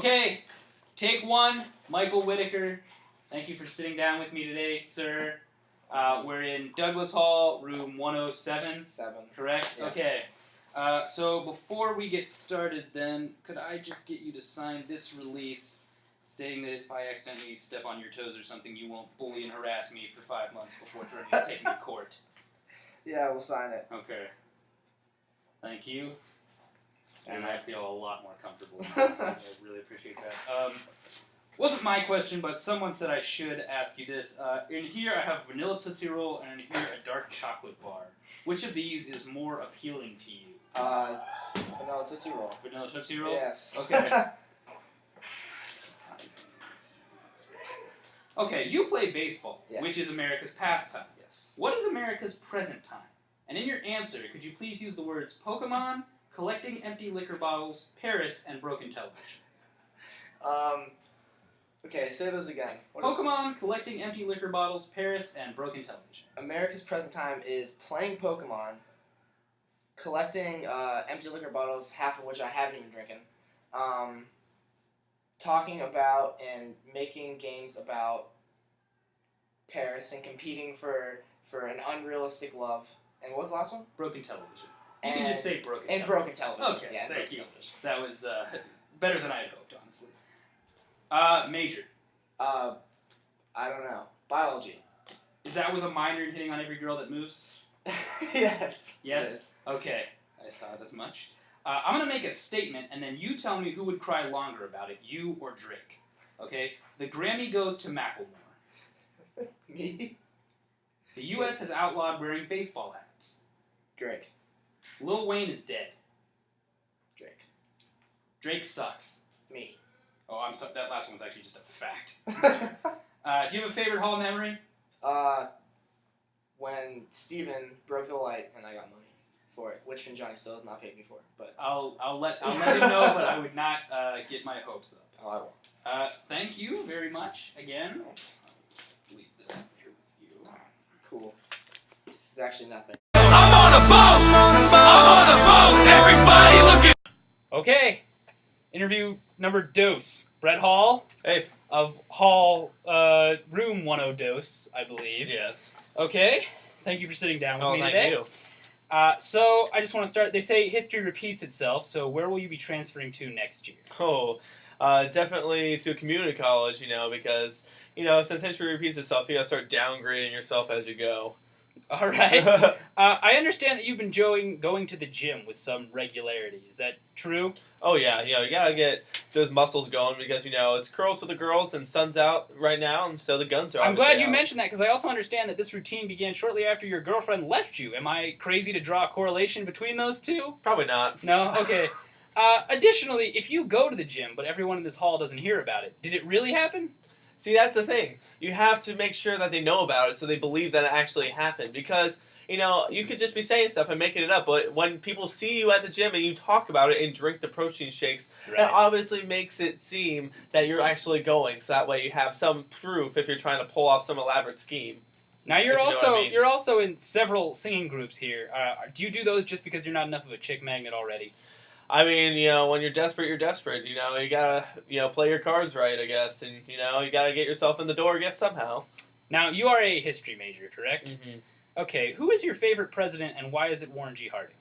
Okay, take one, Michael Whitaker. Thank you for sitting down with me today, sir. We're in Douglas Hall, room 107. Correct? Yes. Okay. So before we get started then, could I just get you to sign this release stating that if I accidentally step on your toes or something, you won't bully and harass me for 5 months before threatening to take me to court? Yeah, we'll sign it. Okay. Thank you. And I feel a lot more comfortable. I really appreciate that. Wasn't my question, but someone said I should ask you this. In here I have vanilla Tootsie Roll and in here a dark chocolate bar. Which of these is more appealing to you? Vanilla Tootsie Roll. Vanilla Tootsie Roll? Yes. Okay. Okay, you play baseball, Yeah. which is America's pastime. Yes. What is America's present time? And in your answer, could you please use the words Pokemon, collecting empty liquor bottles, Paris, and broken television? Okay, say those again. Pokemon, collecting empty liquor bottles, Paris, and broken television. America's present time is playing Pokemon, collecting empty liquor bottles, half of which I haven't even drinking, talking about and making games about Paris and competing for an unrealistic love. And what was the last one? Broken television. You can just say broken television. And broken television. Okay, yeah, thank you. television. That was better than I had hoped, honestly. Major. I don't know. Biology. Is that with a minor hitting on every girl that moves? Yes. Yes? Okay. I thought as much. I'm going to make a statement, and then you tell me who would cry longer about it, you or Drake. Okay? The Grammy goes to Macklemore. Me? The U.S. has outlawed wearing baseball hats. Drake. Lil Wayne is dead. Drake. Drake sucks. Me. Oh, I'm sorry. That last one was actually just a fact. Do you have a favorite Hall memory? When Steven broke the light and I got money for it, which Johnny still has not paid me for. But I'll let him know, but I would not get my hopes up. oh, I won't. Thank you very much again. I'll leave this here with you. Cool. It's actually nothing. I'm on a boat. I'm on a boat. Everybody looking. Okay. Interview number dose. Brett Hall. Hey. Of Hall, room 10 dose, I believe. Yes. Okay. Thank you for sitting down with me thank today. you. So I just want to start. They say history repeats itself. So where will you be transferring to next year? Oh, definitely to a community college, because, since history repeats itself, you gotta start downgrading yourself as you go. All right. I understand that you've been going to the gym with some regularity. Is that true? Oh, yeah. You gotta get those muscles going because, it's curls for the girls and sun's out right now, and so the guns are I'm glad you out. mentioned that because I also understand that this routine began shortly after your girlfriend left you. Am I crazy to draw a correlation between those two? Probably not. No? Okay. Additionally, if you go to the gym but everyone in this hall doesn't hear about it, did it really happen? See, that's the thing. You have to make sure that they know about it so they believe that it actually happened. Because, you could just be saying stuff and making it up, but when people see you at the gym and you talk about it and drink the protein shakes, Right. that obviously makes it seem that you're actually going. So that way you have some proof if you're trying to pull off some elaborate scheme. Now you're If you know what I mean. you're also in several singing groups here. Do you do those just because you're not enough of a chick magnet already? I mean, when you're desperate, you're desperate. You gotta, play your cards right, I guess. And, you gotta get yourself in the door, I guess, somehow. Now, you are a history major, correct? Mm-hmm. Okay, who is your favorite president and why is it Warren G. Harding?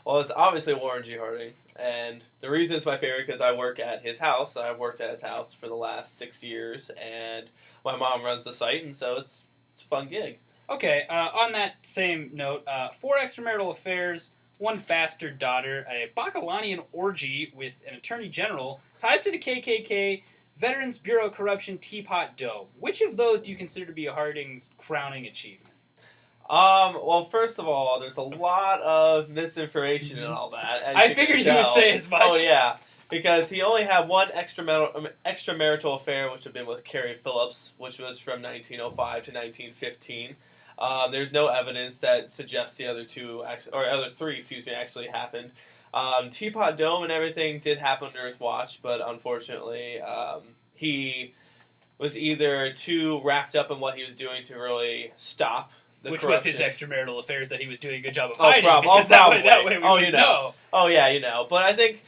Well, it's obviously Warren G. Harding. And the reason it's my favorite because I work at his house. I've worked at his house for the last 6 years. And my mom runs the site, and so it's a fun gig. Okay, on that same note, 4 extramarital affairs, 1 bastard daughter, a Bacchanalian orgy with an attorney general, ties to the KKK, Veterans Bureau corruption, Teapot Doe. Which of those do you consider to be Harding's crowning achievement? Well, first of all, there's a lot of misinformation and all that. As I figured you would say as much. Oh, yeah. Because he only had one extramarital affair, which had been with Carrie Phillips, which was from 1905 to 1915. There's no evidence that suggests the other three, actually happened. Teapot Dome and everything did happen under his watch, but unfortunately, he was either too wrapped up in what he was doing to really stop Which was his corruption. extramarital affairs that he was doing a good job of Oh, hiding. Because probably. that way we Oh, would you know. Oh yeah, you know. But I think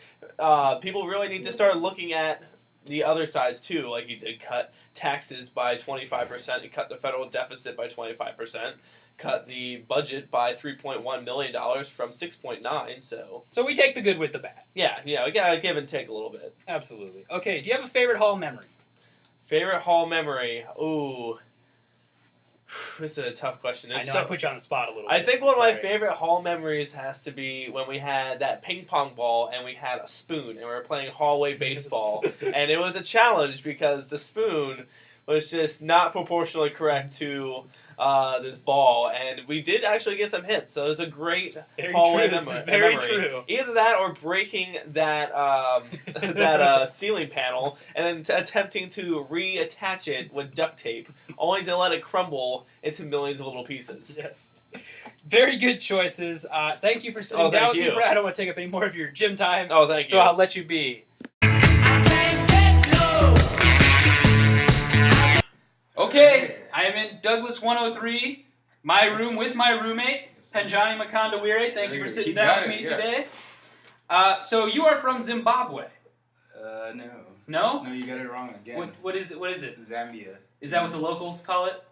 people really need to start looking at the other sides too. Like he did cut taxes by 25%. He cut the federal deficit by 25%. Cut the budget by $3.1 million from 6.9. So we take the good with the bad. Yeah, we gotta give and take a little bit. Absolutely. Okay, do you have a favorite Hall memory? Favorite Hall memory? Ooh. This is a tough question. I There's know I put you on the spot a little I bit. think one of my Sorry. favorite Hall memories has to be when we had that ping pong ball and we had a spoon and we were playing hallway baseball. And it was a challenge because the spoon was just not proportionally correct to this ball, and we did actually get some hits. So it was a great Very hallway true. memory. Very true. Either that or breaking that ceiling panel and then attempting to reattach it with duct tape, only to let it crumble into millions of little pieces. Yes. Very good choices. Thank you for sitting down thank with me, you. Brad. I don't want to take up any more of your gym time, Oh, thank so you. I'll let you be. Okay, I am in Douglas 103, my room with my roommate, Penjani Makandawire. Thank you for sitting down with me today. So you are from Zimbabwe? No. No? No, you got it wrong again. What is it? What is it? Zambia. Is that what the locals call it?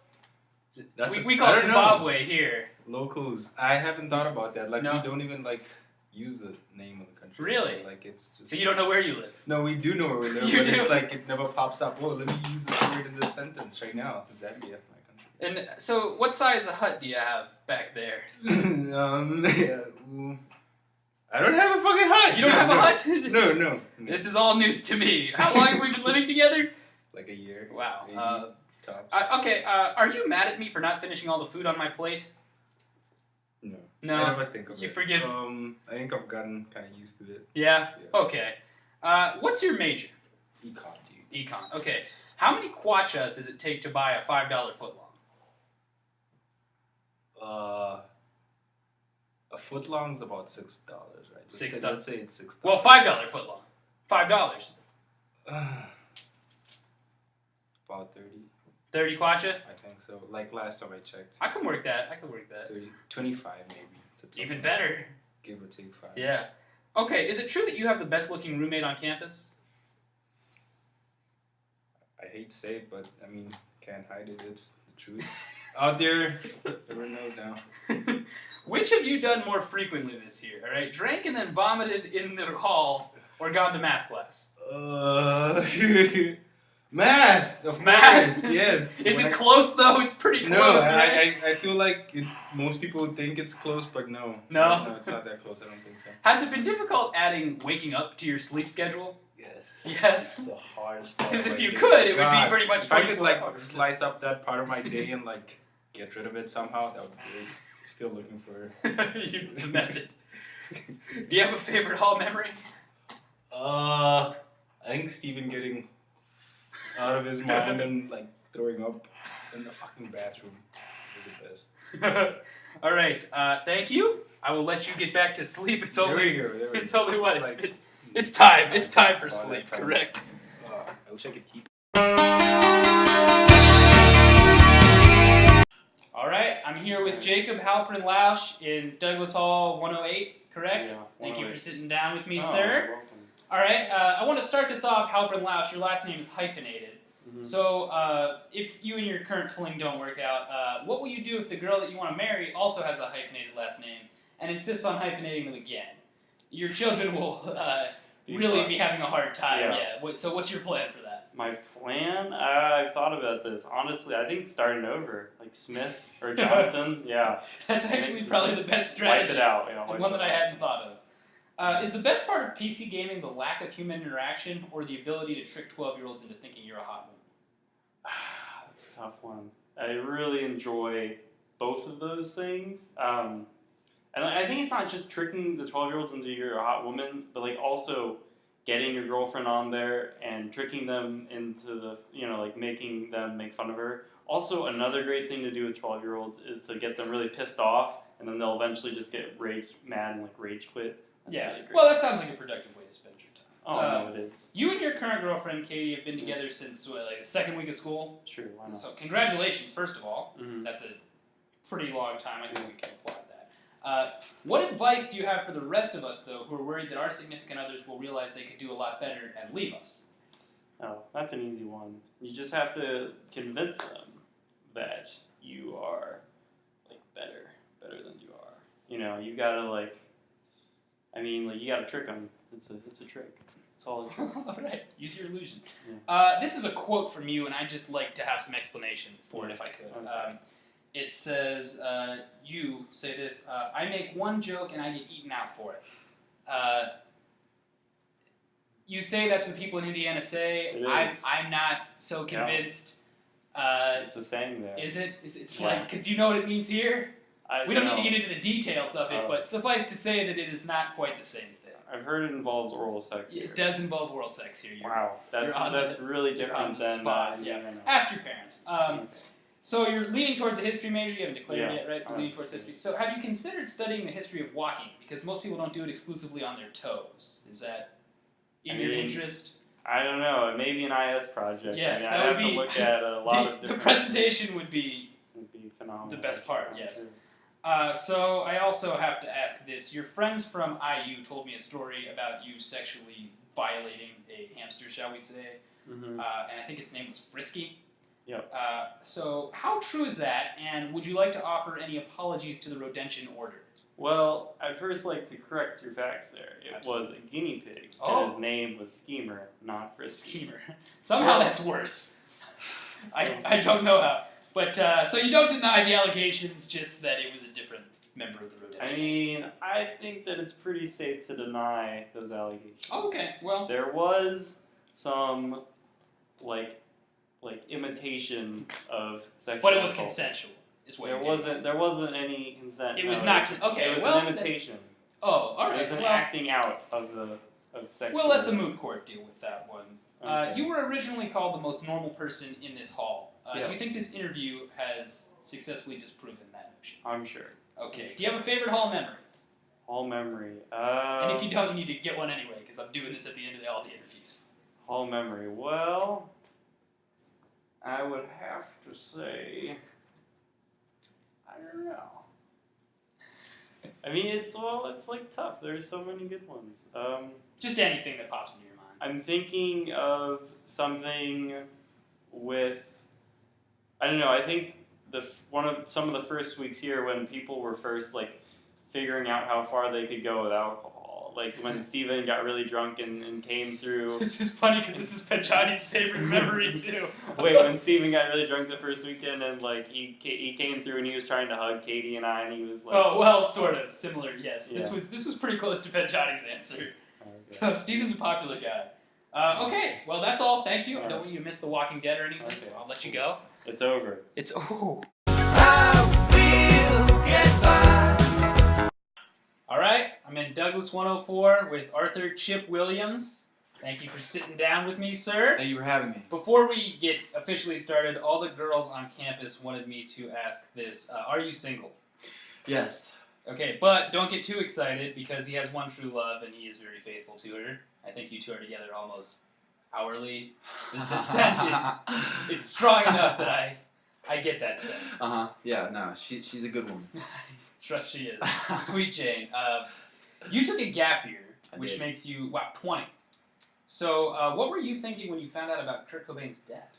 That's We I call it don't know. Zimbabwe here. Locals. I haven't thought about that. Like, No? we don't even, like, use the name of the country. Really? Like, it's just... So you don't know where you live? No, we do know where we live, You but do? it's like it never pops up. Oh, let me use this word in this sentence right now. Zambia, my country. And so, what size of hut do you have back there? Yeah, I don't have a fucking hut. You don't have a hut? This No, is, no. This is all news to me. How long have we been living together? Like a year. Wow. Maybe. Tops. Okay, are you mad at me for not finishing all the food on my plate? No. No. I never think of You it. forgive- I think I've gotten kind of used to it. Yeah? Yeah. Okay. What's your major? Econ, dude. Econ. Okay. How many kwachas does it take to buy a $5 footlong? A foot long's about $6, right? $6. Let's say it's $6. Well, $5 footlong. $5. About 30, 30 kwacha? I think so. Like last time I checked. I can work that. 30, 25 maybe. It's a tough Even one. better. Give or take 5. Yeah. Okay, is it true that you have the best looking roommate on campus? I hate to say it, but I mean, can't hide it. It's the truth. Out there, everyone knows now. Which have you done more frequently this year? All right, drank and then vomited in the hall, or gone to math class? Math, of Math? course, yes. Is When it close though? It's pretty close, No, right? I feel like most people think it's close, but no. No? No, it's not that close. I don't think so. Has it been difficult adding waking up to your sleep schedule? Yes. Yes. It's the hardest part. Because of if my you day. could, it would be God, pretty much If I could 24 like hours. slice up that part of my day and like get rid of it somehow, that would be great. Still looking for. You the method. Do you have a favorite hall memory? I think Steven getting out of his mind and like throwing up in the fucking bathroom was the best. All right. Thank you. I will let you get back to sleep. It's There only. we go. There we It's go. only what? It's It's, like- it's time. It's time for Oh, that sleep. time. Correct. I wish I could keep. All right. I'm here with Jacob Halpern Lausch in Douglas Hall 108. Correct. Yeah, Thank you for 108. sitting down with me, Oh, sir. you're welcome. All right. I want to start this off. Halpern Lausch. Your last name is hyphenated. Mhm. So, if you and your current fling don't work out, what will you do if the girl that you want to marry also has a hyphenated last name and insists on hyphenating them again? Your children will really be having a hard time. Yeah. So, what's your plan for that? My plan? I've thought about this. Honestly, I think starting over, like Smith or Johnson. Yeah. That's actually Just, probably like, the best Wipe strategy. it out. Yeah, And wipe one it that I out. hadn't thought of. Is the best part of PC gaming the lack of human interaction or the ability to trick 12-year-olds into thinking you're a hot woman? That's a tough one. I really enjoy both of those things. And I think it's not just tricking the 12-year-olds into you're a hot woman, but like also getting your girlfriend on there and tricking them into the, like making them make fun of her. Also, another great thing to do with 12-year-olds is to get them really pissed off, and then they'll eventually just get mad and like rage quit. That's Yeah. really great. Well, that sounds like a productive way to spend your time. Oh, no, it is. You and your current girlfriend, Katie, have been together since, what, like the second week of school? Sure, why not? So, congratulations, first of all. Mhm. That's a pretty long time. I think we can apply that. What advice do you have for the rest of us, though, who are worried that our significant others will realize they could do a lot better and leave us? Oh, that's an easy one. You just have to convince them that you are like better than you are. You know, you gotta you gotta trick them. It's a trick. It's all a trick. All right, use your illusion. Yeah. This is a quote from you, and I'd just like to have some explanation for it if I could. Okay. It says, you say this, I make one joke and I get eaten out for it. You say that's what people in Indiana say. It I'm, is. I'm not so convinced. It's a saying there. Is it? It's Yeah. like, because do you know what it means here? I We don't know. need to get into the details of it, Oh. but suffice to say that it is not quite the same thing. I've heard it involves oral sex here. It does involve oral sex here. Wow, that's you're on really you're on different the than spot, yeah. Ask your parents. So you're leaning towards a history major. You haven't declared Yeah. it yet, right? You're leaning towards history. So have you considered studying the history of walking? Because most people don't do it exclusively on their toes. Is that in your interest? I don't know. Maybe an IS project. Yes, I mean, that I'd would have to be- look at a lot of The different. presentation would be. Would be phenomenal. the best part, I'm yes. sure. So I also have to ask this. Your friends from IU told me a story about you sexually violating a hamster, shall we say? Mhm. And I think its name was Frisky. Yep. So how true is that? And would you like to offer any apologies to the Rodentian Order? Well, I'd first like to correct your facts there. It Absolutely. was a guinea pig, Oh. and his name was Schemer, not Frisky. Schemer. Somehow Yeah. that's worse. So- I don't know how. But so you don't deny the allegations, just that it was a different member of the Rodentian. I mean, I think that it's pretty safe to deny those allegations. Oh, okay. Well, There was some, like imitation of sexual but it was assault. consensual, is what There you're getting wasn't. There wasn't any consent. It no, was not just- okay, It was well, an that's- imitation. at. Oh, all It right. was an Well, acting out of sexual. we'll let the moot court deal with that one. Okay. You were originally called the most normal person in this hall. Yeah. Do you think this interview has successfully disproven that notion? I'm sure. Okay. Do you have a favorite hall memory? Hall memory. And if you don't, you need to get one anyway, because I'm doing this at the end of all the interviews. Hall memory. Well, I would have to say, I don't know. I mean, it's like tough. There's so many good ones. Just anything that pops into your mind. I'm thinking of something with, I don't know. I think some of the first weeks here when people were first like figuring out how far they could go with alcohol, like when Steven got really drunk and came through. This is funny because this is Panchati's favorite memory too. Wait, when Steven got really drunk the first weekend and like he came through and he was trying to hug Katie and I and he was like, Oh well, sort of similar. Yes, Yeah. this was pretty close to Panchati's answer. okay. So Steven's a popular guy. Okay, well that's all. Thank you. I don't want you to miss The Walking Dead or anything, Okay. so I'll let you go. It's over. It's oh. All right, I'm in Douglas 104 with Arthur Chip Williams. Thank you for sitting down with me, sir. Thank you for having me. Before we get officially started, all the girls on campus wanted me to ask this: are you single? Yes. Okay, but don't get too excited because he has one true love and he is very faithful to her. I think you two are together almost hourly. The scent it's strong enough that I get that sense. Yeah. No. She's a good woman. Trust she is. Sweet Jane. You took a gap year, I which did. makes you 20. So what were you thinking when you found out about Kurt Cobain's death?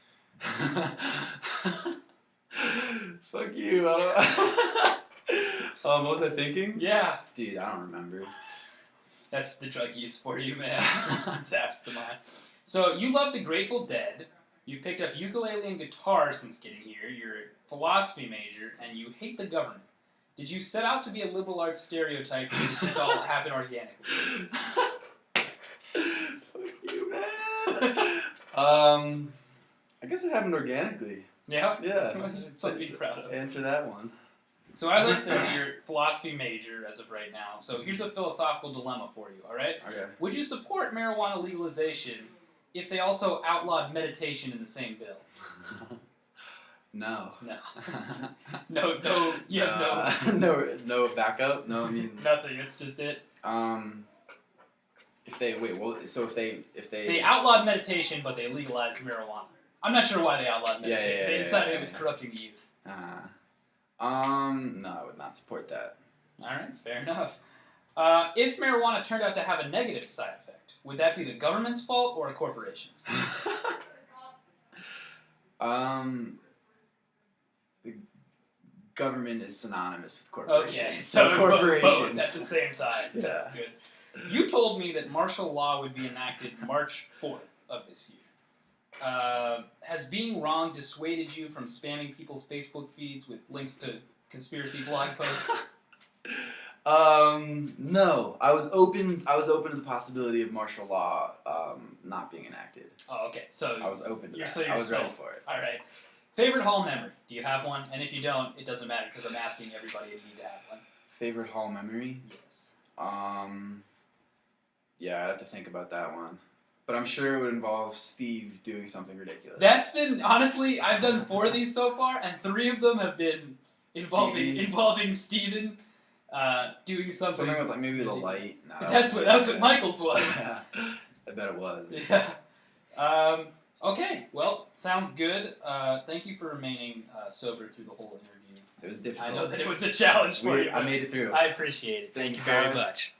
Fuck you. I don't... what was I thinking? Yeah, Dude, I don't remember. that's the drug use for you, man. It zaps the mind. So you love the Grateful Dead. You've picked up ukulele and guitar since getting here. You're a philosophy major, and you hate the government. Did you set out to be a liberal arts stereotype, or did it just all happen organically? Fuck you, man. I guess it happened organically. Yeah? Yeah. Something to be proud of. Answer that one. So as I said, you're a philosophy major as of right now. So here's a philosophical dilemma for you, all right? Okay. Would you support marijuana legalization if they also outlawed meditation in the same bill? No. No. No, you have no backup. No, I mean, nothing. It's just it. if they wait, well, so if they They outlawed meditation, but they legalized marijuana. I'm not sure why they outlawed meditation. yeah, They yeah, decided yeah, it was yeah. corrupting the youth. No, I would not support that. All right, fair enough. If marijuana turned out to have a negative side effect, would that be the government's fault or a corporation's? The government is synonymous with corporations. Okay, so corporations. both at the same time. That's good. You told me that martial law would be enacted March 4th of this year. Has being wrong dissuaded you from spamming people's Facebook feeds with links to conspiracy blog posts? No. I was open to the possibility of martial law not being enacted. Oh, okay. So I was open to that. so you're I was still- ready for it. All right. Favorite hall memory? Do you have one? And if you don't, it doesn't matter because I'm asking everybody if you need to have one. Favorite hall memory? Yes. Yeah, I'd have to think about that one. But I'm sure it would involve Steve doing something ridiculous. That's been, honestly, I've done 4 of these so far, and 3 of them have been involving Steven doing something. Something with like maybe the light. No, That's what Michael's was. Yeah, I bet it was. Yeah. Okay. Well, sounds good. Thank you for remaining sober through the whole interview. It was difficult. I know that it was a challenge for you. I made it through. I appreciate it. Thanks very very much.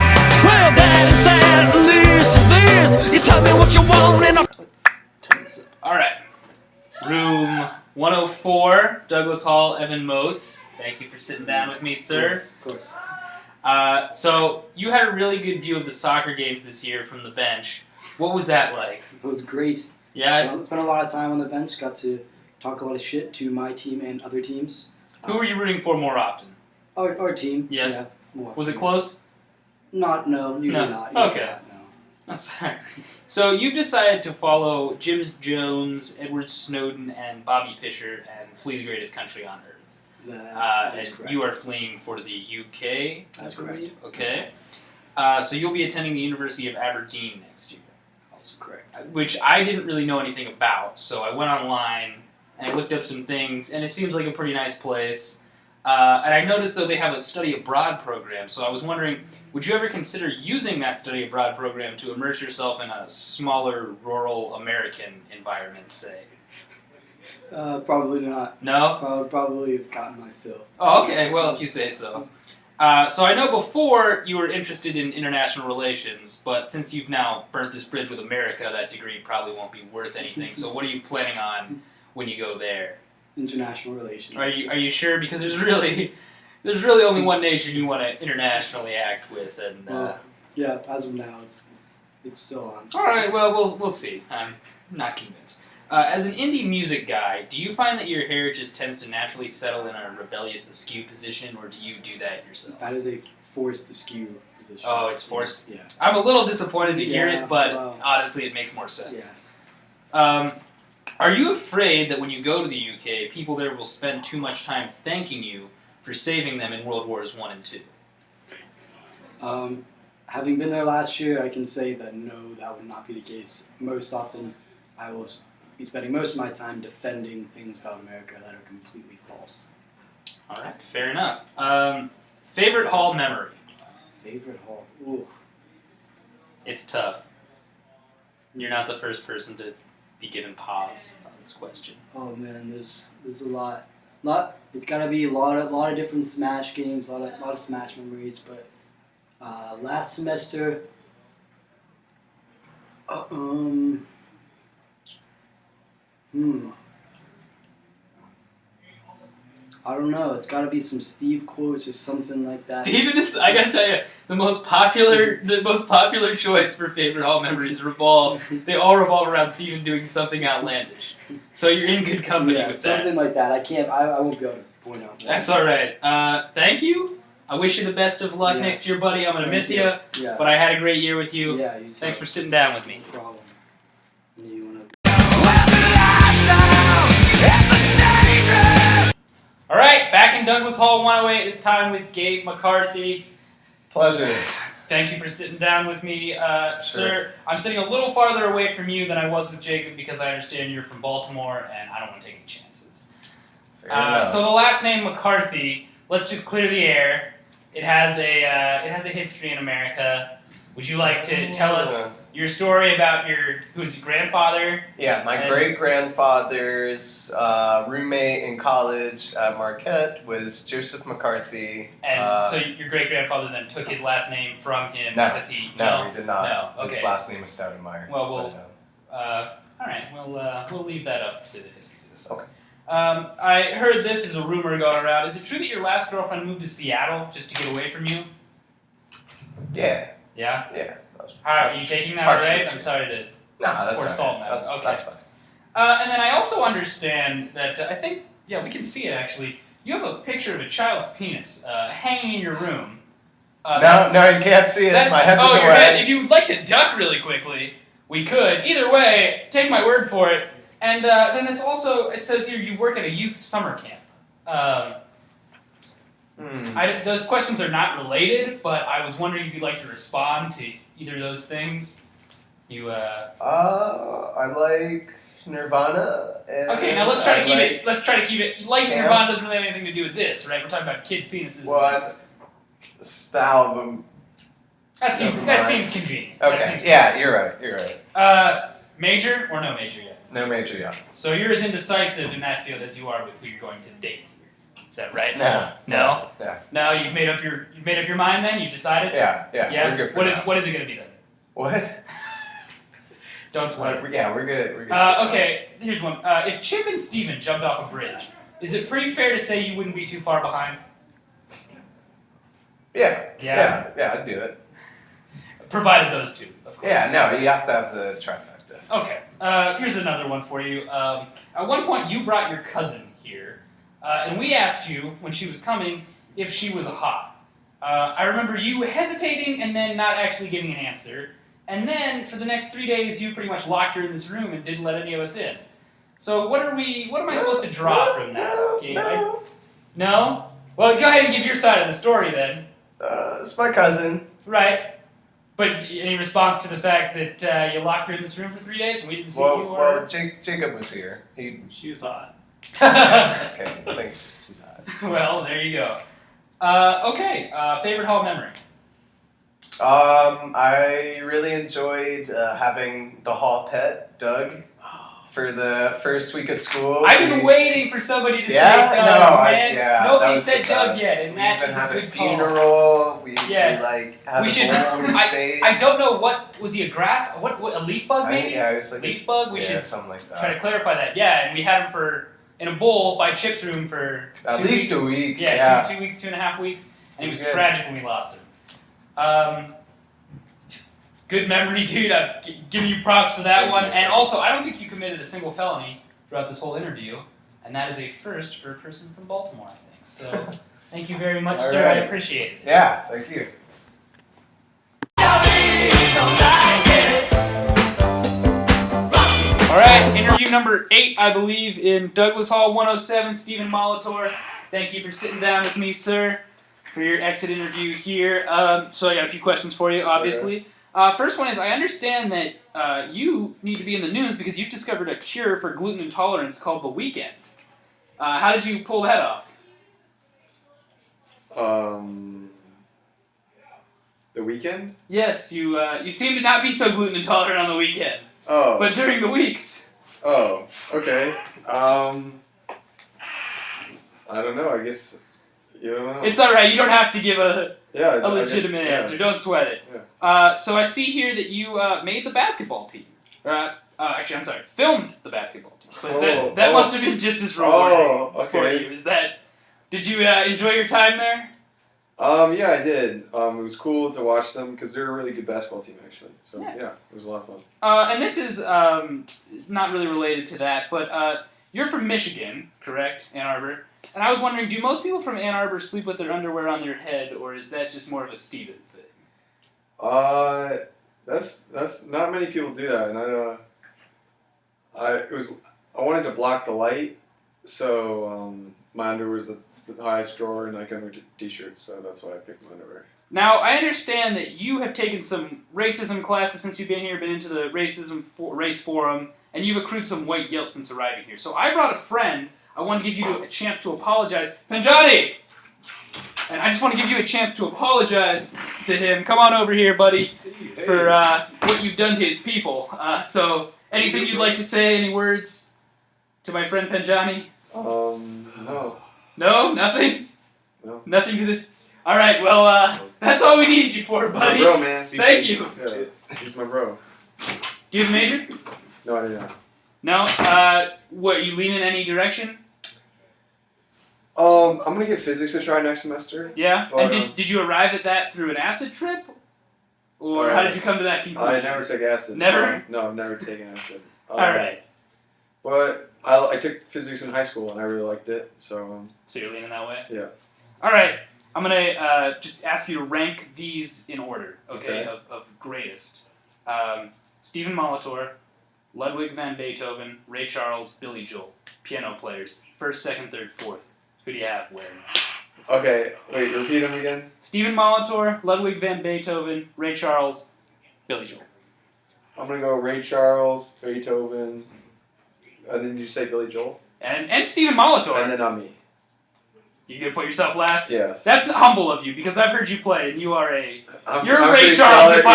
Well, that, this. You tell me what you want and All right. Room 104, Douglas Hall, Evan Motes. Thank you for sitting down with me, sir. Of course. So you had a really good view of the soccer games this year from the bench. What was that like? It was great. Yeah. Spent a lot of time on the bench. Got to talk a lot of shit to my team and other teams. Who were you rooting for more often? Our team. Yes. Yeah, more Was it often. close? No, usually No. not. Usually Okay. not, no. That's fine. So you decided to follow Jim Jones, Edward Snowden, and Bobby Fischer and flee the greatest country on earth. That is And correct. you are fleeing for the UK. That's I believe. correct. Okay. So you'll be attending the University of Aberdeen next year, Also correct. which I didn't really know anything about. So I went online and I looked up some things, and it seems like a pretty nice place. And I noticed, though, they have a study abroad program. So I was wondering, would you ever consider using that study abroad program to immerse yourself in a smaller, rural American environment, say? Probably not. No? Probably have gotten my fill. Oh, okay. Well, if you say so. So I know before you were interested in international relations, but since you've now burnt this bridge with America, that degree probably won't be worth anything. So what are you planning on when you go there? International relations. Are you sure? Because there's really only one nation you want to internationally act with, and Well, yeah, as of now, it's still on. all right. Well, we'll see. I'm not convinced. As an indie music guy, do you find that your hair just tends to naturally settle in a rebellious askew position, or do you do that yourself? That is a forced askew position. Oh, it's forced? Yeah. I'm a little disappointed to hear Yeah, it, but well, honestly, it makes more sense. Yes. Are you afraid that when you go to the UK, people there will spend too much time thanking you for saving them in World Wars I and II? Having been there last year, I can say that no, that would not be the case. Most often, I will be spending most of my time defending things about America that are completely false. All right, fair enough. Favorite hall memory? Favorite hall? Ooh. It's tough. You're not the first person to be given pause on this question. Oh man, there's a lot. It's gotta be a lot of different Smash games, a lot of Smash memories. But last semester, I don't know. It's gotta be some Steve quotes or something like that. Steven is, I gotta tell you, the most popular choice for favorite hall memories they all revolve around Steven doing something outlandish. So you're in good company Yeah, with that. something like that. I won't be able to point out. one. That's alright. Thank you. I wish you the best of luck Yes. next year, buddy. I'm gonna Thank miss you. you, Yeah. but I had a great year with you. Yeah, you too. Thanks for sitting down with me. No problem. You wanna Alright, back in Douglas Hall 108, this time with Gabe McCarthy. Pleasure. Thank you for sitting down with me, sir. I'm sitting a little farther away from you than I was with Jacob because I understand you're from Baltimore and I don't want to take any chances. So the last name McCarthy, let's just clear the air. It has a history in America. Would you like to tell us your story about who's your grandfather. Yeah, my And- great grandfather's roommate in college at Marquette was Joseph McCarthy. And so your great grandfather then took his last name from him No, because he. No, he did not. No, His okay. last name was Stoudemeyer. Well, but, all right, we'll leave that up to the history of this. Okay. I heard this is a rumor going around. Is it true that your last girlfriend moved to Seattle just to get away from you? yeah, Yeah. yeah. All right, That's are you taking that partially alright? I'm true. sorry to. Nah, that's Or fine. salt matter. That's, Okay. that's fine. And then I also understand that I think we can see it actually. You have a picture of a child's penis hanging in your room. No, you can't see it. My head's in the your way. head. If you would like to duck really quickly, we could. Either way, take my word for it. And then it's also, it says here you work at a youth summer camp. Those questions are not related, but I was wondering if you'd like to respond to either of those things. You. I like Nirvana. And Okay, now let's try to I keep like it. Let's try to keep it. Like Camp. Nirvana doesn't really have anything to do with this, right? We're talking about kids' penises. What? The album. That seems convenient. Okay. That seems Yeah, you're right. Major or no major yet? No major, yeah. So you're as indecisive in that field as you are with who you're going to date. Is that right? No. No. Yeah. No, you've made up your mind. Then you've decided. Yeah. We're good for What now. what is it going to be then? What? Don't sweat. Yeah, we're good. We're good. Okay, here's one. If Chip and Steven jumped off a bridge, is it pretty fair to say you wouldn't be too far behind? Yeah. Yeah. Yeah, I'd do it. Provided those two, of course. Yeah, no, you have to have the trifecta. Okay. Here's another one for you. At one point, you brought your cousin here, and we asked you when she was coming if she was a hot. I remember you hesitating and then not actually giving an answer. And then for the next 3 days, you pretty much locked her in this room and didn't let any of us in. So what am I supposed to draw from that? Okay, no? Well, go ahead and give your side of the story then. It's my cousin. Right. But any response to the fact that you locked her in this room for 3 days and we didn't see you? Or... Well, Jacob was here. She was hot. Okay, thanks. She's hot. Well, there you go. Okay, favorite hall memory? I really enjoyed having the hall pet, Doug, for the first week of school. I've been waiting for somebody to Yeah? say Doug, No, man. that Nobody was said the Doug best. yet, and we that even is a had good a call. funeral. We Yes. had We a should- bowl. We stayed. I don't know what was he a grass? What a leaf bug maybe? Yeah, it was like Leaf bug. We yeah, should something like that. try to clarify that. Yeah, and we had him in a bowl by Chip's room for At 2 least weeks. a week. Yeah, Yeah. 2 weeks, 2.5 weeks, and it was Good. tragic when we lost him. Good memory, dude. I'm giving you props for that Thank one. you. And also, I don't think you committed a single felony throughout this whole interview, and that is a first for a person from Baltimore, I think. So, thank you very much, All sir. I right. appreciate it. Yeah, thank you. All right, interview number 8, I believe, in Douglas Hall 107. Stephen Molitor, thank you for sitting down with me, sir, for your exit interview here. So I got a few questions for you, obviously. First one is, I understand that you need to be in the news because you've discovered a cure for gluten intolerance called The Weekend. How did you pull that off? The Weekend? Yes, you seem to not be so gluten intolerant on the weekend, Oh. but during the weeks. Oh, okay. I don't know. I guess you don't know. It's all right. You don't have to give a yeah, a legitimate answer. Don't sweat it. Yeah. So I see here that you made the basketball team. Actually, I'm sorry, filmed the basketball team. But that must have been just as rewarding for okay. you. Did you enjoy your time there? Yeah, I did. It was cool to watch them because they're a really good basketball team, actually. So yeah, it was a lot of fun. And this is not really related to that, but you're from Michigan, correct? Ann Arbor. And I was wondering, do most people from Ann Arbor sleep with their underwear on their head, or is that just more of a Steven thing? That's not many people do that, and I wanted to block the light, so my underwear was the highest drawer, and I can wear t-shirts, so that's why I picked my underwear. Now, I understand that you have taken some racism classes since you've been here, been into the race forum, and you've accrued some white guilt since arriving here. So I brought a friend. I wanted to give you a chance to apologize. Panjani! And I just want to give you a chance to apologize to him. Come on over here, buddy, for what you've done to his people. So, anything you'd like to say? Any words to my friend Penjani? No. No? Nothing? No. Nothing to this? Alright, well, that's all we needed you for, buddy. My bro, man. Thank you. Yeah, he's my bro. Do you have a major? No, I didn't. No? What, you lean in any direction? I'm gonna get physics to try next semester. Yeah? But, And did you arrive at that through an acid trip? Or how did you come to that conclusion? I never took acid. Never? No, I've never taken acid. Alright. But I took physics in high school and I really liked it, so. So you're leaning that way? Yeah. Alright. I'm gonna just ask you to rank these in order, okay? Of greatest. Stephen Molitor, Ludwig van Beethoven, Ray Charles, Billy Joel. Piano players. First, second, third, fourth. Who do you have where? Okay, wait, repeat them again. Stephen Molitor, Ludwig van Beethoven, Ray Charles, Billy Joel. I'm gonna go Ray Charles, Beethoven, and then you say Billy Joel? And Stephen Molitor. And then not me. You gonna put yourself last? Yes. That's humble of you because I've heard you play and you are you're I'm Ray pretty Charles solid, if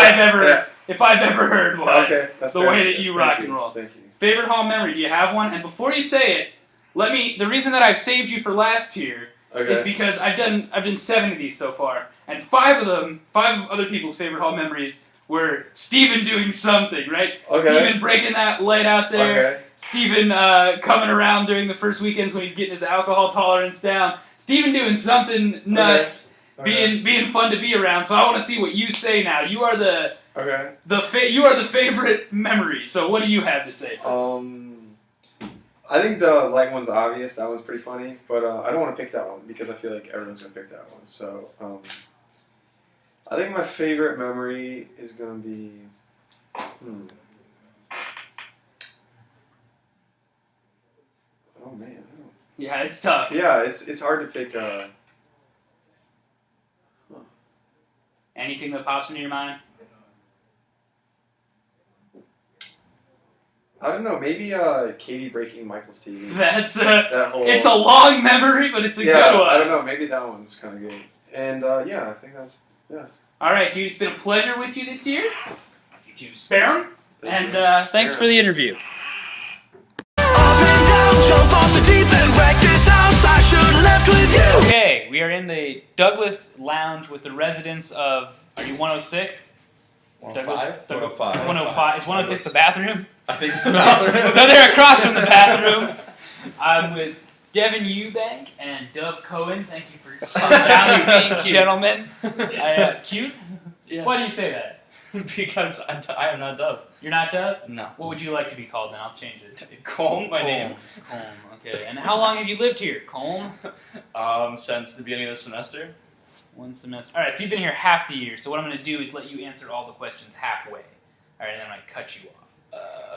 I've ever heard one. Okay, that's the fair. way that you rock and roll. Thank you. Favorite hall memory? Do you have one? And before you say it, the reason that I've saved you for last year is because I've done 7 of these so far, and 5 of other people's favorite hall memories were Steven doing something, right? Okay. Steven breaking that light out there. Okay. Steven coming around during the first weekends when he's getting his alcohol tolerance down. Steven doing something nuts, being fun to be around. So I want to see what you say now. You are the favorite memory. So what do you have to say? I think the light one's obvious. That one's pretty funny, but I don't want to pick that one because I feel like everyone's gonna pick that one. So I think my favorite memory is gonna be. Oh man. Yeah, it's tough. Yeah, it's hard to pick. Anything that pops into your mind? I don't know. Maybe Katie breaking Michael's TV. That's that whole. It's a long memory, but it's a good one. I don't know. Maybe that one's kind of good. And yeah, I think that's All right, dude. It's been a pleasure with you this year. You too, Sparrow. Thank And thanks for the interview. Okay, we are in the Douglas Lounge with the residents of. Are you 106? 105? 105. 105. Is 106 the bathroom? I think it's the bathroom. So they're across from the bathroom. I'm with Devin Eubank and Dove Cohen. Thank you for coming down, you gentlemen. Cute? Yeah. Why do you say that? Because I am not Dove. You're not Dove? No. What would you like to be called then? I'll change it. Colm, my name. Colm, okay. And how long have you lived here, Colm? Since the beginning of the semester. 1 semester. Alright, so you've been here half the year. So what I'm going to do is let you answer all the questions halfway. Alright, and then I'm going to cut you off.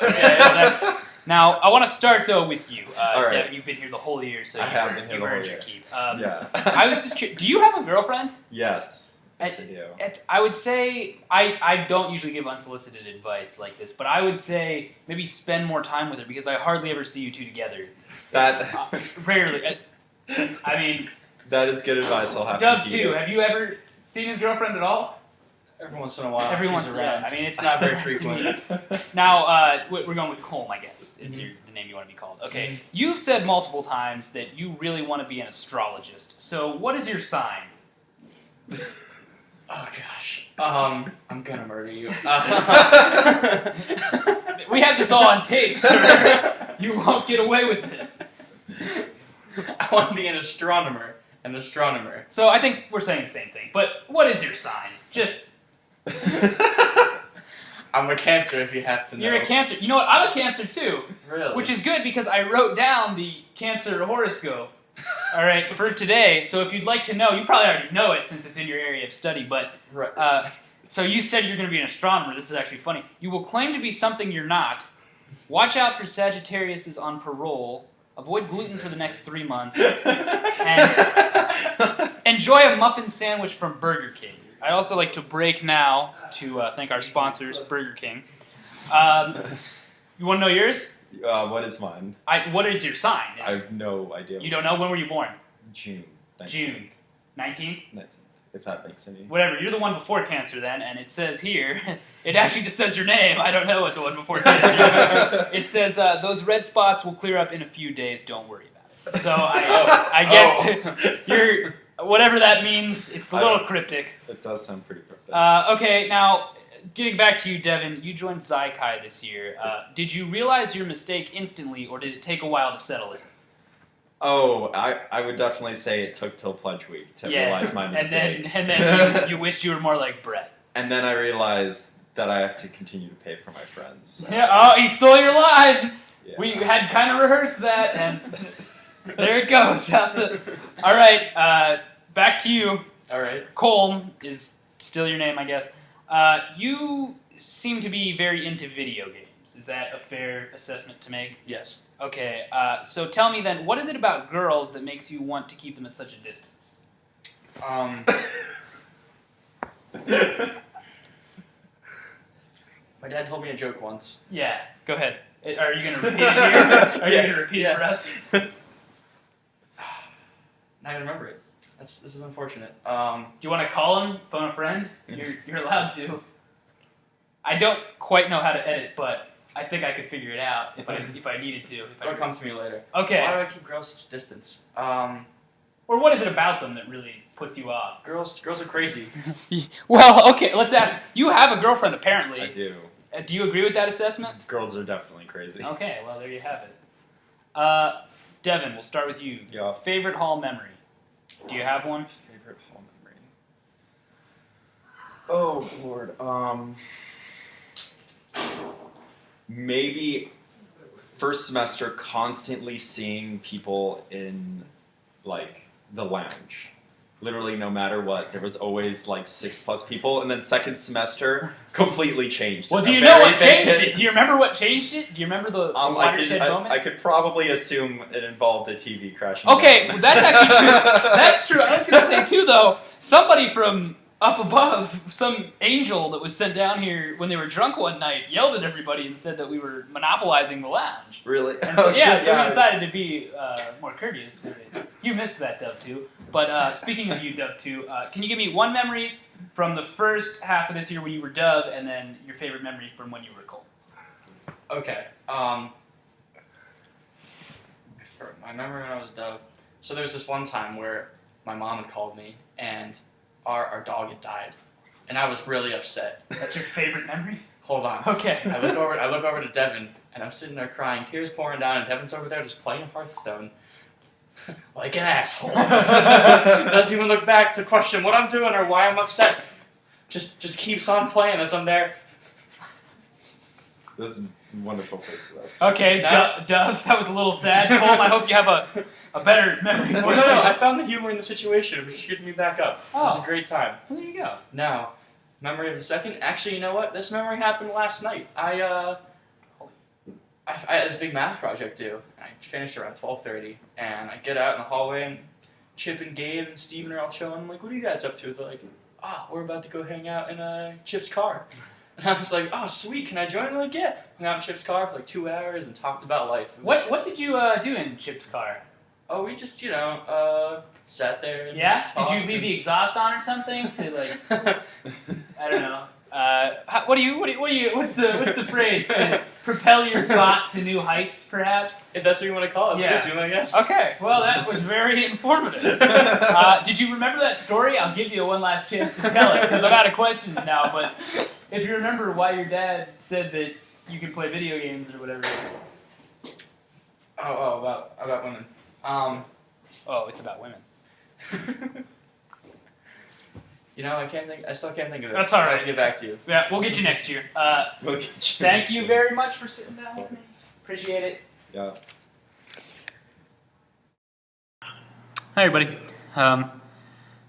Okay, so now, I want to start, though, with you. All right. Devin, you've been here the whole year, so I have been here you've the whole earned year. your keep. Yeah. I was just curious, do you have a girlfriend? Yes. Yes, I do. I would say, I don't usually give unsolicited advice like this, but I would say maybe spend more time with her because I hardly ever see you two together. Rarely. I mean... That is good advice. I'll have Dove to too. Have you ever seen his girlfriend at all? Every once in a while. Every she's once in a while. around. I mean, it's not very frequent. Now, we're going with Colm, I guess, is the name you want to be called. Okay. You've said multiple times that you really want to be an astrologist. So, what is your sign? Oh gosh. I'm gonna murder you. We have this all on tape, sir. You won't get away with it. I want to be an astronomer. An astronomer. So I think we're saying the same thing. But what is your sign? Just. I'm a Cancer, if you have to know. You're a Cancer. You know what? I'm a Cancer too. Really? Which is good because I wrote down the Cancer horoscope. All right, for today. So if you'd like to know, you probably already know it since it's in your area of study. But so you said you're going to be an astronomer. This is actually funny. You will claim to be something you're not. Watch out for Sagittariuses on parole. Avoid gluten for the next 3 months. And enjoy a muffin sandwich from Burger King. I'd also like to break now to thank our sponsors, Burger King. You want to know yours? What is mine? What is your sign? I have no idea. You don't know? When were you born? June. June. 19th? 19th, if that makes any. Whatever, you're the one before cancer then, and it says here, it actually just says your name. I don't know what the one before cancer is. It says, those red spots will clear up in a few days, don't worry about it. So I guess you're, whatever that means, it's a little cryptic. It does sound pretty cryptic. Okay, now, getting back to you, Devin, you joined Zykai this year. Did you realize your mistake instantly, or did it take a while to settle it? Oh, I would definitely say it took till Pledge Week to realize my mistake. And then you wished you were more like Brett. And then I realized that I have to continue to pay for my friends. So. Yeah, oh, he stole your line! Yeah. We had kind of rehearsed that, and there it goes. All right, back to you. All right. Colm is still your name, I guess. You seem to be very into video games. Is that a fair assessment to make? Yes. Okay, so tell me then, what is it about girls that makes you want to keep them at such a distance? My dad told me a joke once. Yeah, go ahead. Are you going to repeat it here? Are you going to repeat it for us? Now I remember it. This is unfortunate. Do you want to call him, phone a friend? You're allowed to. I don't quite know how to edit, but I think I could figure it out if I needed to. It'll come to me later. Okay. Why do I keep girls such distance? Or what is it about them that really puts you off? Girls are crazy. Well, okay, let's ask. You have a girlfriend, apparently. I do. Do you agree with that assessment? Girls are definitely crazy. Okay, well, there you have it. Devin, we'll start with you. Yeah. Favorite hall memory? Do you have one? Favorite hall memory? Oh, Lord. Maybe first semester constantly seeing people in, like, the lounge. Literally, no matter what, there was always, like, 6+ people. And then second semester, completely changed. Well, do you know what changed it? Do you remember what changed it? Do you remember the watershed moment? I could probably assume it involved a TV crashing. Okay, well, that's actually true. That's true. I was going to say, too, though, somebody from up above, some angel that was sent down here when they were drunk one night, yelled at everybody and said that we were monopolizing the lounge. Really? And so, we decided to be more courteous. You missed that, Dove 2. But speaking of you, Dove 2, can you give me one memory from the first half of this year when you were Dove, and then your favorite memory from when you were Cole? Okay. For my memory when I was Dove. So there was this one time where my mom had called me, and our dog had died, and I was really upset. That's your favorite memory? Hold on. Okay. I look over to Devin, and I'm sitting there crying, tears pouring down, and Devin's over there just playing Hearthstone. Like an asshole. Doesn't even look back to question what I'm doing or why I'm upset. Just keeps on playing as I'm there. This is a wonderful place to ask. Okay, Dove, that was a little sad. Colm, I hope you have a better memory for No, I found the humor in the situation. It was just getting me back up. Oh. It was a great time. Well, there you go. Now, memory of the second. Actually, you know what? This memory happened last night. I had this big math project due. I finished around 12:30, and I get out in the hallway, and Chip and Gabe and Steven are all chilling. I'm like, what are you guys up to? They're like, we're about to go hang out in Chip's car. And I was like, oh, sweet, can I join? They're like, yeah. Hung out in Chip's car for like 2 hours and talked about life. What did you do in Chip's car? Oh, we just, sat there and Yeah? talked. Did you leave the exhaust on or something to, like, I don't know. What's the phrase? To propel your thought to new heights, perhaps? If that's what you want to call it, Yeah. please be my guest. Okay, well, that was very informative. Did you remember that story? I'll give you one last chance to tell it, because I'm out of questions now, but if you remember why your dad said that you can play video games or whatever. About women. It's about women. I still can't think of it. That's all right. I'll have to get back to you. Yeah, we'll get you next year. We'll get you Thank next you year. very much for sitting down with me. Appreciate it. Yeah. Hi, everybody.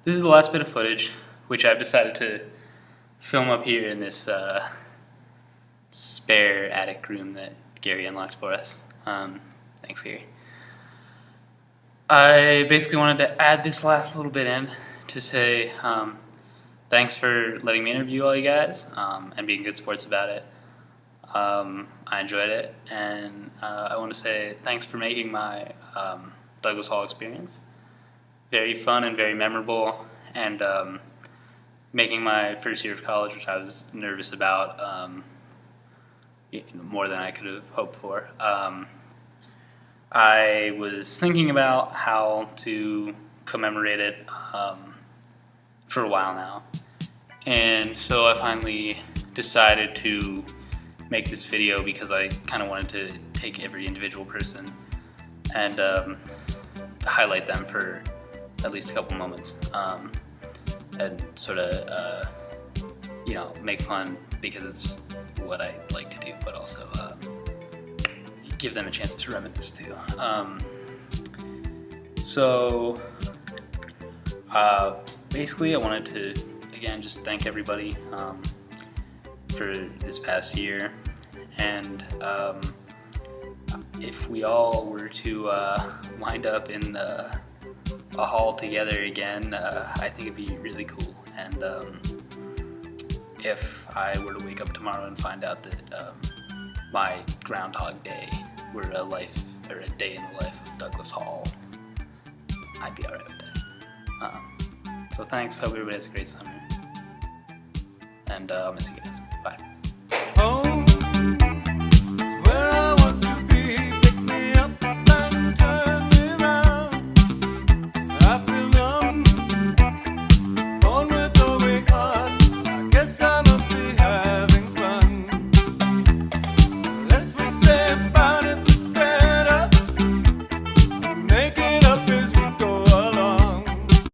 This is the last bit of footage, which I've decided to film up here in this spare attic room that Gary unlocked for us. Thanks, Gary. I basically wanted to add this last little bit in to say thanks for letting me interview all you guys and being good sports about it. I enjoyed it, and I want to say thanks for making my Douglas Hall experience very fun and very memorable, and making my first year of college, which I was nervous about more than I could have hoped for. I was thinking about how to commemorate it for a while now, and so I finally decided to make this video because I kind of wanted to take every individual person and highlight them for at least a couple moments, and sort of make fun because it's what I like to do, but also give them a chance to reminisce too. So basically I wanted to again just thank everybody for this past year, and if we all were to wind up in a hall together again, I think it'd be really cool. And if I were to wake up tomorrow and find out that my Groundhog Day were a day in the life of Douglas Hall, I'd be alright with that. So thanks, hope everybody has a great summer, and I'll miss you guys. Bye.